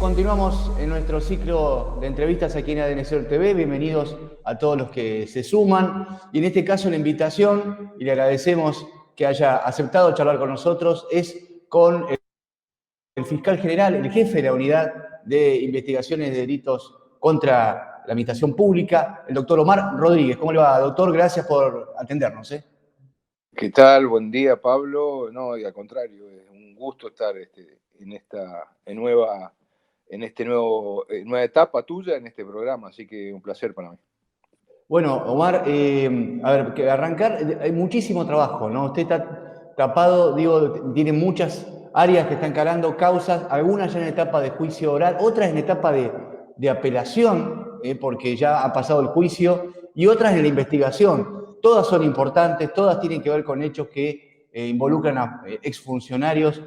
continuamos en nuestro ciclo de entrevistas aquí en ADN Cero TV. Bienvenidos a todos los que se suman. Y en este caso la invitación, y le agradecemos que haya aceptado charlar con nosotros, es con el fiscal general, el jefe de la unidad de investigaciones de delitos contra la administración pública, el doctor Omar Rodríguez. ¿Cómo le va, doctor? Gracias por atendernos. ¿Qué tal? Buen día, Pablo. No, y al contrario, es un gusto estar nueva etapa tuya en este programa, así que un placer para mí. Bueno, Omar, a ver, que arrancar, hay muchísimo trabajo, ¿no? Usted está tapado, digo, tiene muchas áreas que están encarando causas, algunas ya en etapa de juicio oral, otras en etapa de apelación, porque ya ha pasado el juicio, y otras en la investigación. Todas son importantes, todas tienen que ver con hechos que involucran a exfuncionarios.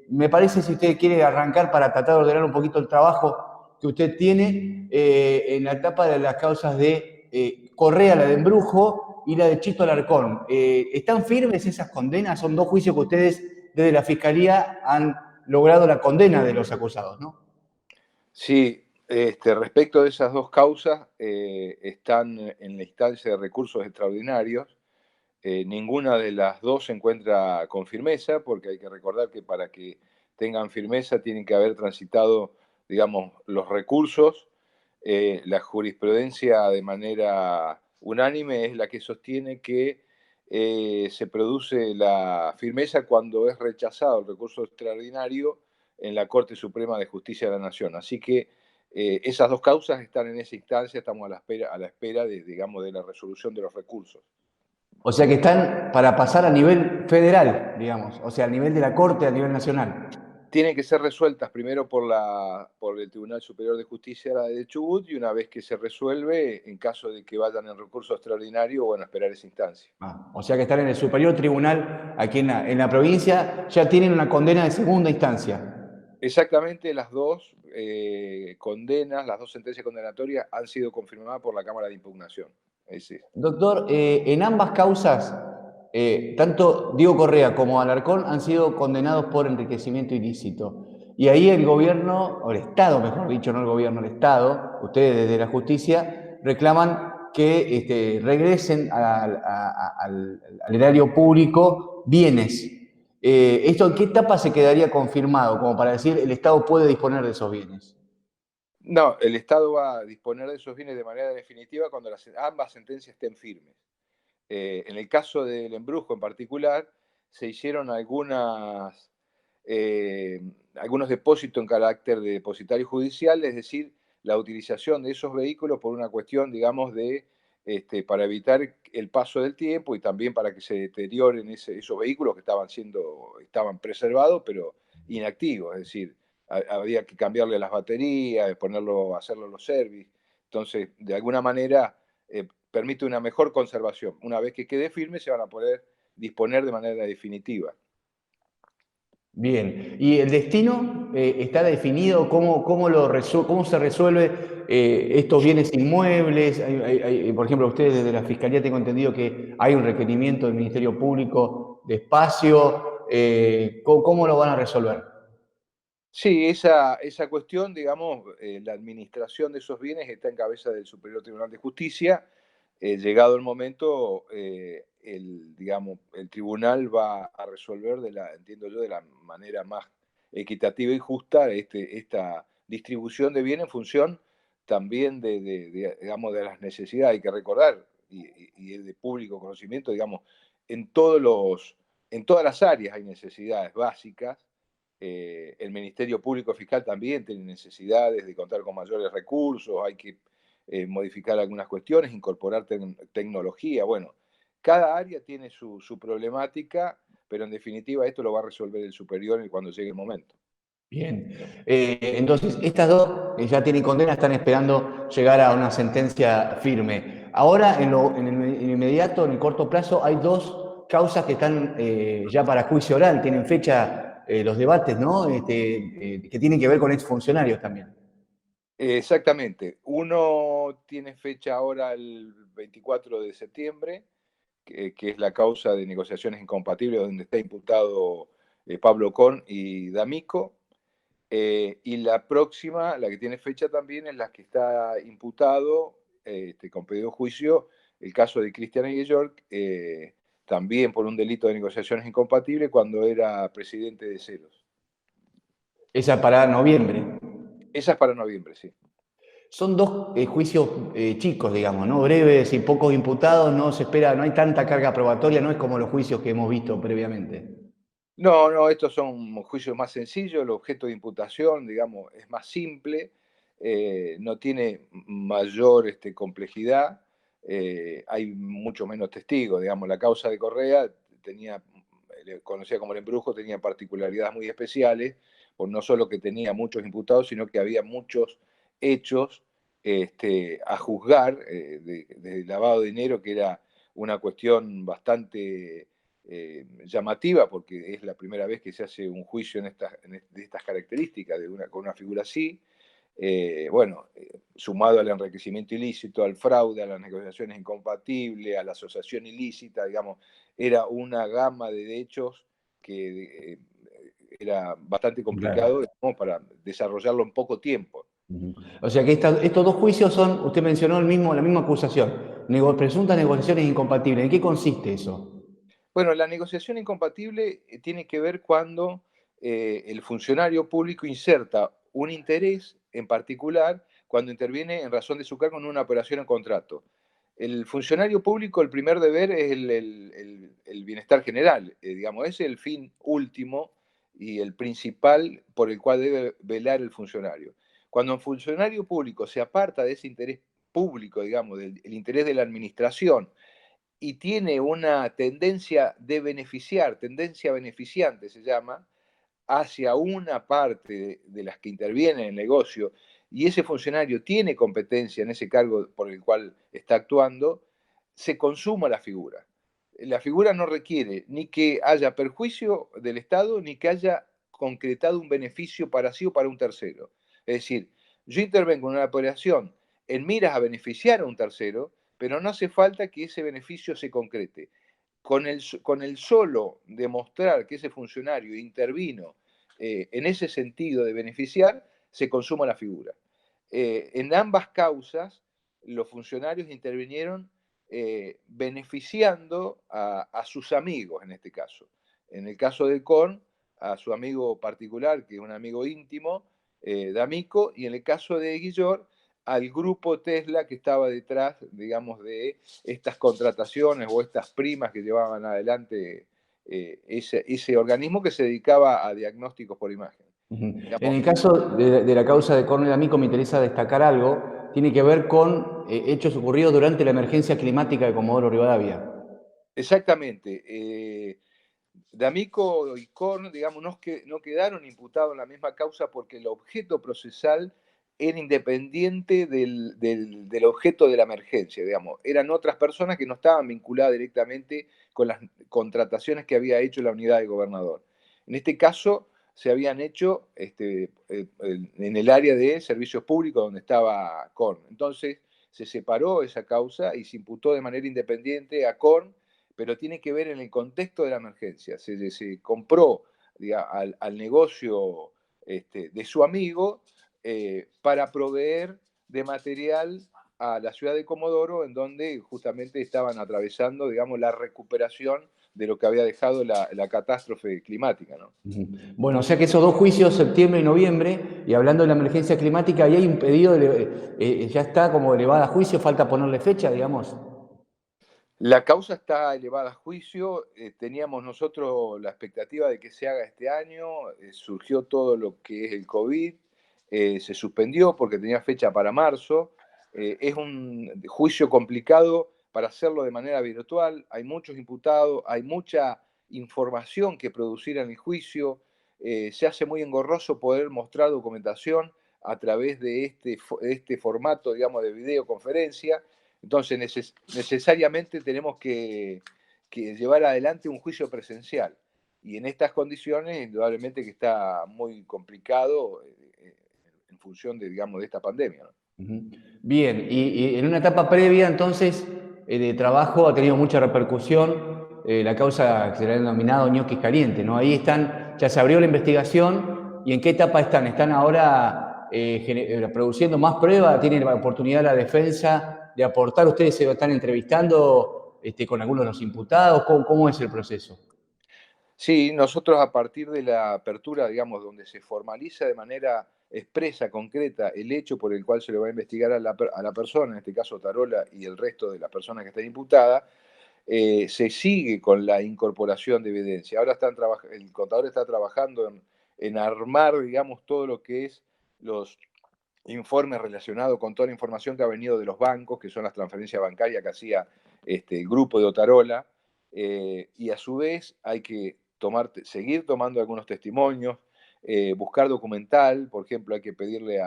Me parece, si usted quiere arrancar para tratar de ordenar un poquito el trabajo que usted tiene en la etapa de las causas de Correa, la de Embrujo, y la de Chito Alarcón. ¿Están firmes esas condenas? Son dos juicios que ustedes desde la Fiscalía han logrado la condena de los acusados, ¿no? Sí, respecto de esas dos causas, están en la instancia de recursos extraordinarios. Ninguna de las dos se encuentra con firmeza, porque hay que recordar que para que tengan firmeza tienen que haber transitado, digamos, los recursos. La jurisprudencia de manera unánime es la que sostiene que se produce la firmeza cuando es rechazado el recurso extraordinario en la Corte Suprema de Justicia de la Nación. Así que esas dos causas están en esa instancia, estamos a la espera de, digamos, de la resolución de los recursos. O sea que están para pasar a nivel federal, digamos, o sea, a nivel de la Corte, a nivel nacional. Tienen que ser resueltas primero por el Tribunal Superior de Justicia de Chubut, y una vez que se resuelve, en caso de que vayan en recurso extraordinario, bueno, esperar esa instancia. O sea que están en el Superior Tribunal aquí en la provincia, ya tienen una condena de segunda instancia. Exactamente, las dos condenas, las dos sentencias condenatorias han sido confirmadas por la Cámara de Impugnación. Doctor, en ambas causas, tanto Diego Correa como Alarcón han sido condenados por enriquecimiento ilícito. Y ahí el gobierno, o el Estado, mejor dicho, no el gobierno, el Estado, ustedes desde la justicia, reclaman que regresen al erario público bienes. ¿Esto en qué etapa se quedaría confirmado? Como para decir, el Estado puede disponer de esos bienes. No, el Estado va a disponer de esos bienes de manera definitiva cuando ambas sentencias estén firmes. En el caso del Embrujo en particular, se hicieron algunos depósitos en carácter de depositario judicial, es decir, la utilización de esos vehículos por una cuestión, digamos, para evitar el paso del tiempo y también para que se deterioren esos vehículos que estaban preservados, pero inactivos, es decir, había que cambiarle las baterías, hacerlo los service. Entonces, de alguna manera, permite una mejor conservación. Una vez que quede firme, se van a poder disponer de manera definitiva. Bien, ¿y el destino está definido? ¿Cómo se resuelve estos bienes inmuebles? Por ejemplo, ustedes desde la Fiscalía tengo entendido que hay un requerimiento del Ministerio Público de espacio. ¿Cómo lo van a resolver? Sí, esa cuestión, digamos, la administración de esos bienes está en cabeza del Superior Tribunal de Justicia. Llegado el momento, digamos, el tribunal va a resolver, entiendo yo, de la manera más equitativa y justa esta distribución de bienes en función también digamos, de las necesidades. Hay que recordar, y es de público conocimiento, digamos, en todas las áreas hay necesidades básicas. El Ministerio Público Fiscal también tiene necesidades de contar con mayores recursos, hay que modificar algunas cuestiones, incorporar tecnología. Bueno, cada área tiene su problemática, pero en definitiva esto lo va a resolver el superior cuando llegue el momento. Bien, entonces estas dos ya tienen condena, están esperando llegar a una sentencia firme. Ahora, en el inmediato, en el corto plazo, hay dos causas que están ya para juicio oral, tienen fecha los debates, ¿no? Que tienen que ver con exfuncionarios también. Exactamente. Uno tiene fecha ahora el 24 de septiembre, que es la causa de negociaciones incompatibles donde está imputado Pablo Con y D'Amico. Y la próxima, la que tiene fecha también, es la que está imputado con pedido de juicio, el caso de Christian Aguillor, también por un delito de negociaciones incompatibles cuando era presidente de Celos. Esa para noviembre. Esa es para noviembre, sí. Son dos juicios chicos, digamos, ¿no? Breves y pocos imputados, no se espera, no hay tanta carga probatoria, no es como los juicios que hemos visto previamente. No, no, estos son juicios más sencillos, el objeto de imputación, digamos, es más simple, no tiene mayor complejidad, hay mucho menos testigos, digamos, la causa de Correa tenía, conocida como el embrujo, tenía particularidades muy especiales, por no solo que tenía muchos imputados, sino que había muchos hechos a juzgar de lavado de dinero, que era una cuestión bastante llamativa, porque es la primera vez que se hace un juicio de estas características, con una figura así. Bueno, sumado al enriquecimiento ilícito, al fraude, a las negociaciones incompatibles, a la asociación ilícita, digamos, era una gama de hechos que era bastante complicado, digamos, para desarrollarlo en poco tiempo. O sea que estos dos juicios son, usted mencionó la misma acusación, presuntas negociaciones incompatibles. ¿En qué consiste eso? Bueno, la negociación incompatible tiene que ver cuando el funcionario público inserta un interés en particular cuando interviene en razón de su cargo en una operación en contrato. El funcionario público, el primer deber es el bienestar general, digamos, es el fin último y el principal por el cual debe velar el funcionario. Cuando un funcionario público se aparta de ese interés público, digamos, del interés de la administración, y tiene una tendencia de beneficiar, tendencia beneficiante se llama, hacia una parte de las que intervienen en el negocio, y ese funcionario tiene competencia en ese cargo por el cual está actuando, se consuma la figura. La figura no requiere ni que haya perjuicio del Estado, ni que haya concretado un beneficio para sí o para un tercero. Es decir, yo intervengo en una operación en miras a beneficiar a un tercero, pero no hace falta que ese beneficio se concrete. Con el solo demostrar que ese funcionario intervino en ese sentido de beneficiar, se consuma la figura. En ambas causas, los funcionarios intervinieron beneficiando a sus amigos, en este caso. En el caso de Korn, a su amigo particular, que es un amigo íntimo, D'Amico, y en el caso de Guillor, al grupo Tesla que estaba detrás, digamos, de estas contrataciones o estas primas que llevaban adelante ese organismo que se dedicaba a diagnósticos por imagen. En el caso de la causa de Cornel Amico me interesa destacar algo, tiene que ver con hechos ocurridos durante la emergencia climática de Comodoro Rivadavia. Exactamente. D'Amico y Korn, digamos, no quedaron imputados en la misma causa porque el objeto procesal era independiente del objeto de la emergencia, digamos. Eran otras personas que no estaban vinculadas directamente con las contrataciones que había hecho la unidad de gobernador. En este caso, se habían hecho en el área de servicios públicos donde estaba Korn. Entonces, se separó esa causa y se imputó de manera independiente a Korn, pero tiene que ver en el contexto de la emergencia. Se compró al negocio de su amigo para proveer de material a la ciudad de Comodoro, en donde justamente estaban atravesando, digamos, la recuperación de lo que había dejado la catástrofe climática, ¿no? Bueno, o sea que esos dos juicios, septiembre y noviembre, y hablando de la emergencia climática, ahí hay un pedido, ya está como elevada a juicio, falta ponerle fecha, digamos. La causa está elevada a juicio, teníamos nosotros la expectativa de que se haga este año, surgió todo lo que es el COVID, se suspendió porque tenía fecha para marzo, es un juicio complicado para hacerlo de manera virtual, hay muchos imputados, hay mucha información que producir en el juicio, se hace muy engorroso poder mostrar documentación a través de este formato, digamos, de videoconferencia. Entonces, necesariamente tenemos que llevar adelante un juicio presencial. Y en estas condiciones, indudablemente que está muy complicado en función de, digamos, de esta pandemia, ¿no? Bien, y en una etapa previa, entonces, de trabajo ha tenido mucha repercusión la causa que se le ha denominado ñoquis calientes, ¿no? Ahí están, ya se abrió la investigación ¿Y en qué etapa están? ¿Están ahora produciendo más pruebas? ¿Tienen la oportunidad la defensa de aportar? ¿Ustedes se están entrevistando con algunos de los imputados? ¿Cómo es el proceso? Sí, nosotros a partir de la apertura, digamos, donde se formaliza de manera expresa, concreta, el hecho por el cual se le va a investigar a la persona, en este caso Tarola y el resto de las personas que están imputadas, se sigue con la incorporación de evidencia. Ahora el contador está trabajando en armar, digamos, todo lo que es los informes relacionados con toda la información que ha venido de los bancos, que son las transferencias bancarias que hacía el grupo de Otarola, y a su vez hay que seguir tomando algunos testimonios, buscar documental, por ejemplo, hay que pedirle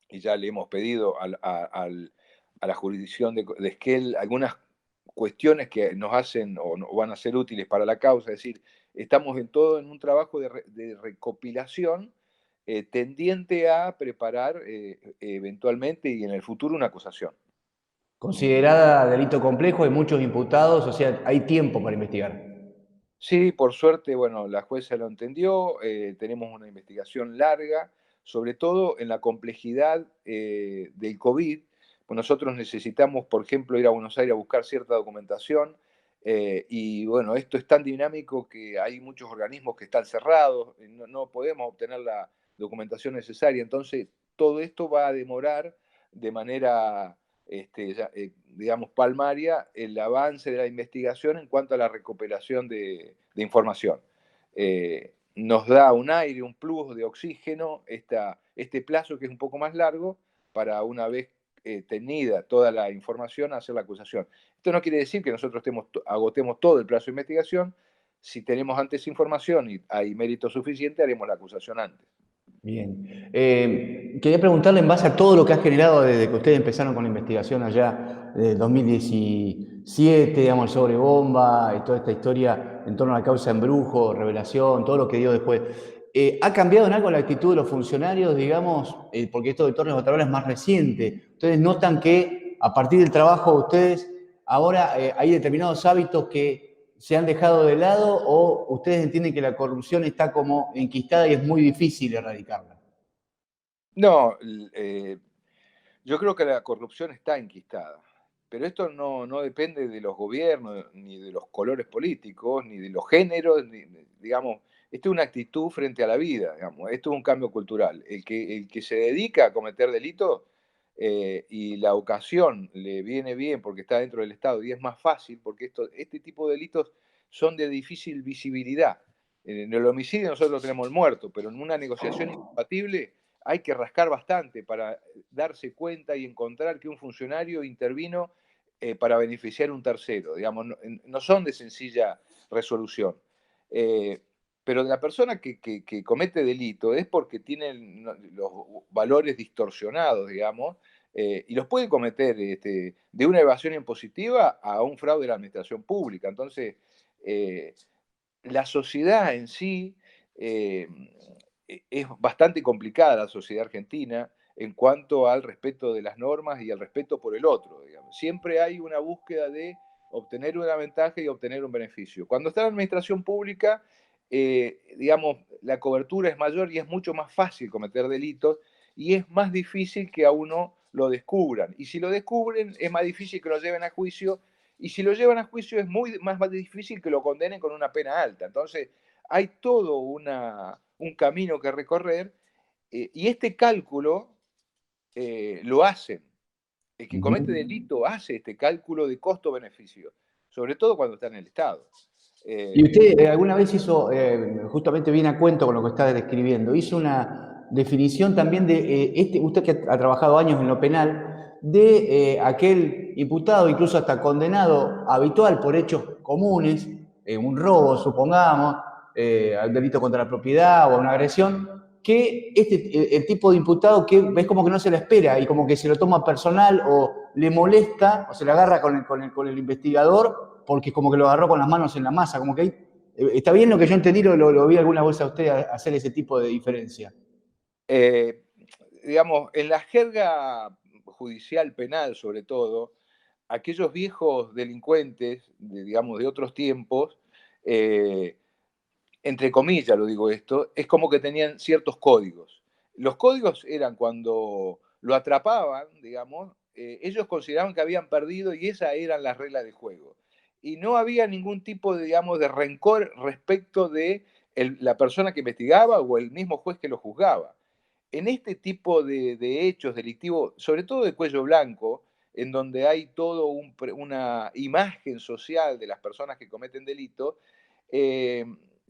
y ya le hemos pedido a la jurisdicción de Esquel algunas cuestiones que nos hacen o van a ser útiles para la causa, es decir, estamos en un trabajo de recopilación tendiente a preparar eventualmente y en el futuro una acusación. Considerada delito complejo, hay muchos imputados, o sea, hay tiempo para investigar. Sí, por suerte, bueno, la jueza lo entendió, tenemos una investigación larga, sobre todo en la complejidad del COVID, pues nosotros necesitamos, por ejemplo, ir a Buenos Aires a buscar cierta documentación, y bueno, esto es tan dinámico que hay muchos organismos que están cerrados, no podemos obtener la documentación necesaria, entonces todo esto va a demorar de manera digamos, palmaria el avance de la investigación en cuanto a la recuperación de información. Nos da un aire, un plus de oxígeno, este plazo que es un poco más largo, para una vez tenida toda la información, hacer la acusación. Esto no quiere decir que nosotros agotemos todo el plazo de investigación. Si tenemos antes información y hay mérito suficiente, haremos la acusación antes. Bien. Quería preguntarle en base a todo lo que ha generado desde que ustedes empezaron con la investigación allá de 2017, digamos, el sobre bomba y toda esta historia en torno a la causa embrujo, revelación, todo lo que dio después. ¿Ha cambiado en algo la actitud de los funcionarios, digamos? Porque esto de Torres Otarola es más reciente. ¿Ustedes notan que a partir del trabajo de ustedes ahora hay determinados hábitos que se han dejado de lado o ustedes entienden que la corrupción está como enquistada y es muy difícil erradicarla? No, yo creo que la corrupción está enquistada, pero esto no depende de los gobiernos, ni de los colores políticos, ni de los géneros, digamos, esto es una actitud frente a la vida, digamos, esto es un cambio cultural. El que se dedica a cometer delitos y la ocasión le viene bien porque está dentro del Estado y es más fácil, porque este tipo de delitos son de difícil visibilidad. En el homicidio nosotros tenemos el muerto, pero en una negociación incompatible hay que rascar bastante para darse cuenta y encontrar que un funcionario intervino para beneficiar a un tercero. Digamos, no son de sencilla resolución. Eh, pero de la persona que comete delito es porque tiene los valores distorsionados, digamos, y los puede cometer de una evasión impositiva a un fraude de la administración pública. Entonces, eh, la sociedad en sí eh, es bastante complicada, la sociedad argentina, en cuanto al respeto de las normas y al respeto por el otro. Digamos. Siempre hay una búsqueda de obtener una ventaja y obtener un beneficio. Cuando está en la administración pública, digamos, la cobertura es mayor y es mucho más fácil cometer delitos y es más difícil que a uno lo descubran. Y si lo descubren, es más difícil que lo lleven a juicio y si lo llevan a juicio es más difícil que lo condenen con una pena alta. Entonces, hay todo un camino que recorrer y este cálculo lo hacen. El que comete delito hace este cálculo de costo-beneficio, sobre todo cuando está en el Estado. Y Eh, usted alguna vez hizo, justamente viene a cuento con lo que está describiendo, hizo una definición también de, usted que ha trabajado años en lo penal, de aquel imputado, incluso hasta condenado habitual por hechos comunes, un robo, supongamos, al delito contra la propiedad o una agresión, que el tipo de imputado que ves como que no se la espera y como que se lo toma personal o le molesta o se le agarra con el investigador porque como que lo agarró con las manos en la masa, como que está bien lo que yo entendí, lo vi alguna vez a usted hacer ese tipo de diferencia. eh, digamos, en la jerga judicial penal, sobre todo, aquellos viejos delincuentes, digamos, de otros tiempos, eh, entre comillas lo digo esto, es como que tenían ciertos códigos. Los códigos eran cuando lo atrapaban, digamos, ellos consideraban que habían perdido y esas eran las reglas de juego. Y no había ningún tipo de, digamos, de rencor respecto de la persona que investigaba o el mismo juez que lo juzgaba. En este tipo de hechos delictivos, sobre todo de cuello blanco, en donde hay toda una imagen social de las personas que cometen delitos, eh,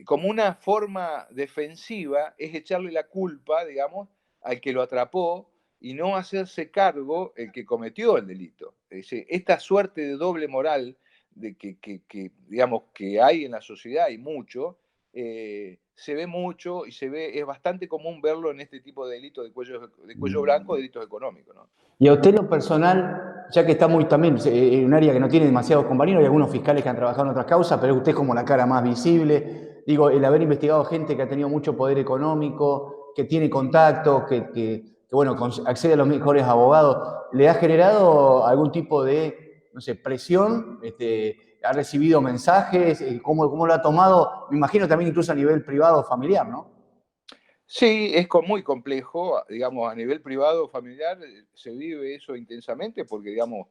como una forma defensiva es echarle la culpa, digamos, al que lo atrapó y no hacerse cargo el que cometió el delito. Es decir, esta suerte de doble moral de digamos, que hay en la sociedad, y mucho, se ve mucho y es bastante común verlo en este tipo de delitos de cuello blanco, delitos económicos, ¿no? Y a usted en lo personal, ya que está muy también en un área que no tiene demasiados compañeros, hay algunos fiscales que han trabajado en otras causas, pero usted es como la cara más visible. Digo, el haber investigado gente que ha tenido mucho poder económico, que tiene contactos, bueno, accede a los mejores abogados, ¿le ha generado algún tipo de, no sé, presión? ¿Ha recibido mensajes? ¿Cómo lo ha tomado? Me imagino también incluso a nivel privado o familiar, ¿no? Sí, es muy complejo, digamos, a nivel privado, familiar, se vive eso intensamente porque, digamos,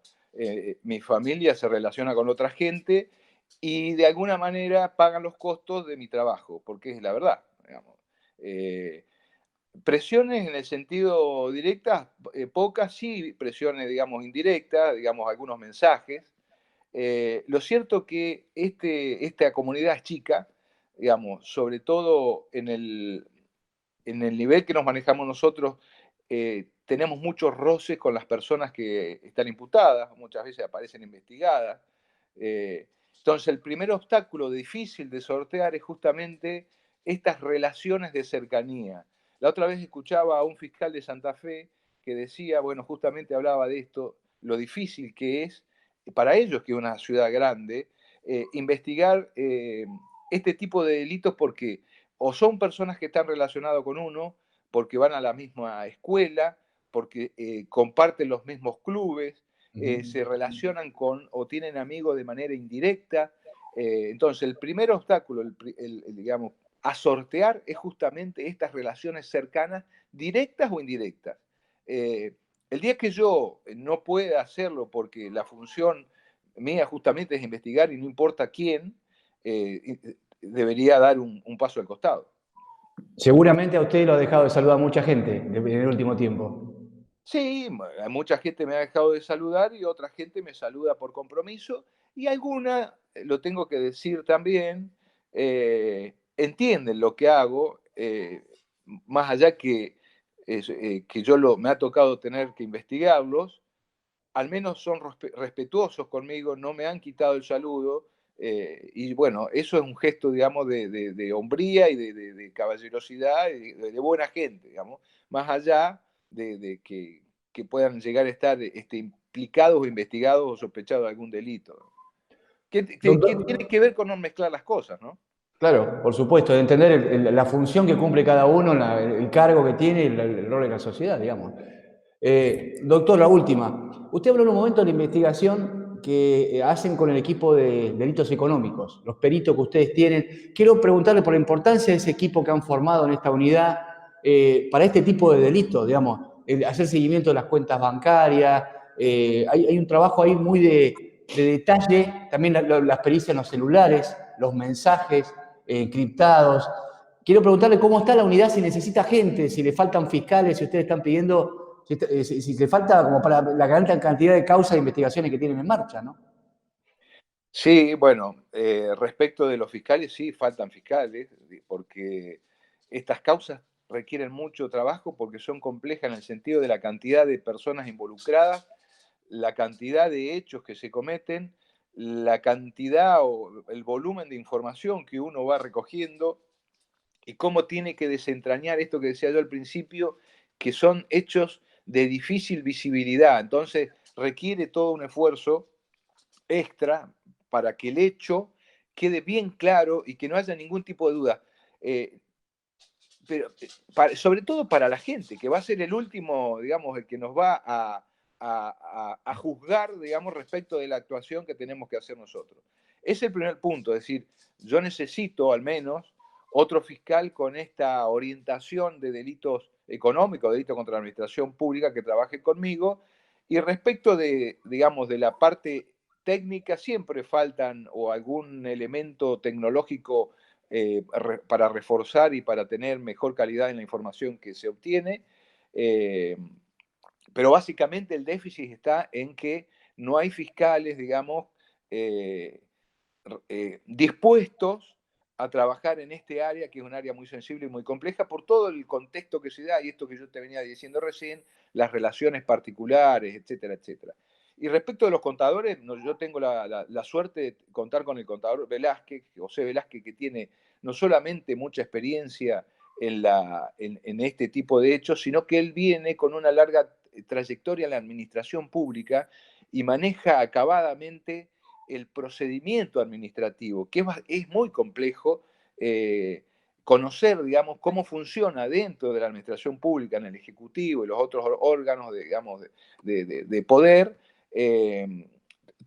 mi familia se relaciona con otra gente y de alguna manera pagan los costos de mi trabajo, porque es la verdad, digamos. Eh, Presiones en el sentido directas, pocas, sí, presiones, digamos, indirectas, digamos, algunos mensajes. Lo cierto que esta comunidad es chica, digamos, sobre todo en el nivel que nos manejamos nosotros, tenemos muchos roces con las personas que están imputadas, muchas veces aparecen investigadas. Eh, entonces, el primer obstáculo difícil de sortear es justamente estas relaciones de cercanía. La otra vez escuchaba a un fiscal de Santa Fe que decía, bueno, justamente hablaba de esto, lo difícil que es para ellos, que es una ciudad grande, investigar este tipo de delitos porque o son personas que están relacionadas con uno, porque van a la misma escuela, porque comparten los mismos clubes, se relacionan con o tienen amigos de manera indirecta. Entonces, el primer obstáculo, digamos, a sortear es justamente estas relaciones cercanas, directas o indirectas. Eh, el día que yo no pueda hacerlo porque la función mía justamente es investigar y no importa quién, debería dar un paso al costado. Seguramente a usted lo ha dejado de saludar mucha gente en el último tiempo. Sí, mucha gente me ha dejado de saludar y otra gente me saluda por compromiso y alguna, lo tengo que decir también, entienden lo que hago, más allá que me ha tocado tener que investigarlos, al menos son respetuosos conmigo, no me han quitado el saludo, y bueno, eso es un gesto, digamos, de hombría y de caballerosidad y de buena gente, digamos, más allá que puedan llegar a estar implicados o investigados o sospechados de algún delito. Que tiene Doctor, que ver con no mezclar las cosas, ¿no? claro, por supuesto, de entender la función que cumple cada uno, el cargo que tiene, el rol en la sociedad, digamos. Doctor, la última. Usted habló en un momento de la investigación que hacen con el equipo de delitos económicos, los peritos que ustedes tienen. Quiero preguntarle por la importancia de ese equipo que han formado en esta unidad para este tipo de delitos, digamos, el hacer seguimiento de las cuentas bancarias. Hay un trabajo ahí muy de detalle, también las pericias en los celulares, los mensajes encriptados. Quiero preguntarle cómo está la unidad, si necesita gente, si le faltan fiscales, si ustedes están pidiendo, si le falta como para la gran cantidad de causas e investigaciones que tienen en marcha, ¿no? Sí, bueno, respecto de los fiscales, sí, faltan fiscales, porque estas causas requieren mucho trabajo porque son complejas en el sentido de la cantidad de personas involucradas, la cantidad de hechos que se cometen, la cantidad o el volumen de información que uno va recogiendo y cómo tiene que desentrañar esto que decía yo al principio, que son hechos de difícil visibilidad. Entonces, requiere todo un esfuerzo extra para que el hecho quede bien claro y que no haya ningún tipo de duda. Eh, pero sobre todo para la gente, que va a ser el último, digamos, el que nos va a juzgar, digamos, respecto de la actuación que tenemos que hacer nosotros. Es el primer punto, es decir, yo necesito al menos otro fiscal con esta orientación de delitos económicos, delitos contra la administración pública que trabaje conmigo. Y respecto de, digamos, de la parte técnica, siempre faltan o algún elemento tecnológico para reforzar y para tener mejor calidad en la información que se obtiene. Pero básicamente el déficit está en que no hay fiscales, digamos, dispuestos a trabajar en este área, que es un área muy sensible y muy compleja, por todo el contexto que se da, y esto que yo te venía diciendo recién, las relaciones particulares, etcétera, etcétera. Y respecto de los contadores, yo tengo la suerte de contar con el contador Velázquez, José Velázquez, que tiene no solamente mucha experiencia en este tipo de hechos, sino que él viene con una larga trayectoria en la administración pública y maneja acabadamente el procedimiento administrativo, que es muy complejo conocer, digamos, cómo funciona dentro de la administración pública, en el Ejecutivo y los otros órganos, digamos, de poder,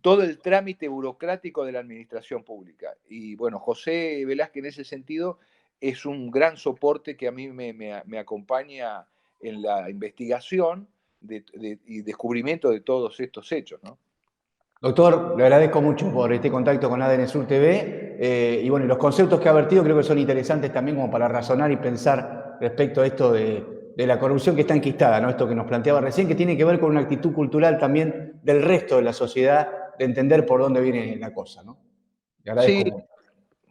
todo el trámite burocrático de la administración pública. Y bueno, José Velázquez en ese sentido es un gran soporte que a mí me acompaña en la investigación y descubrimiento de todos estos hechos, ¿no? Doctor, le agradezco mucho por este contacto con ADN Sur TV y bueno, los conceptos que ha vertido creo que son interesantes también como para razonar y pensar respecto a esto de la corrupción que está enquistada, ¿no? Esto que nos planteaba recién, que tiene que ver con una actitud cultural también del resto de la sociedad de entender por dónde viene la cosa, ¿no? Le agradezco Sí, mucho.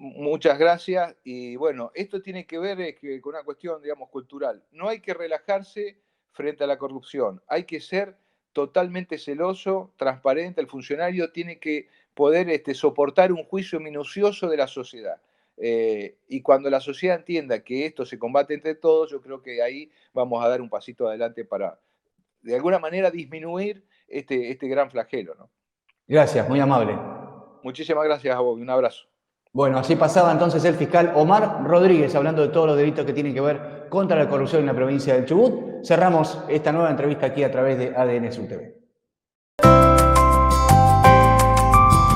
muchas gracias. Y bueno, esto tiene que ver con una cuestión, digamos, cultural. No hay que relajarse frente a la corrupción. Hay que ser totalmente celoso, transparente. El funcionario tiene que poder soportar un juicio minucioso de la sociedad. Y cuando la sociedad entienda que esto se combate entre todos, yo creo que ahí vamos a dar un pasito adelante para, de alguna manera, disminuir este gran flagelo, ¿no? Gracias, muy amable. Muchísimas gracias a vos y un abrazo. Bueno, así pasaba entonces el fiscal Omar Rodríguez hablando de todos los delitos que tienen que ver contra la corrupción en la provincia del Chubut. Cerramos esta nueva entrevista aquí a través de ADN Sur TV.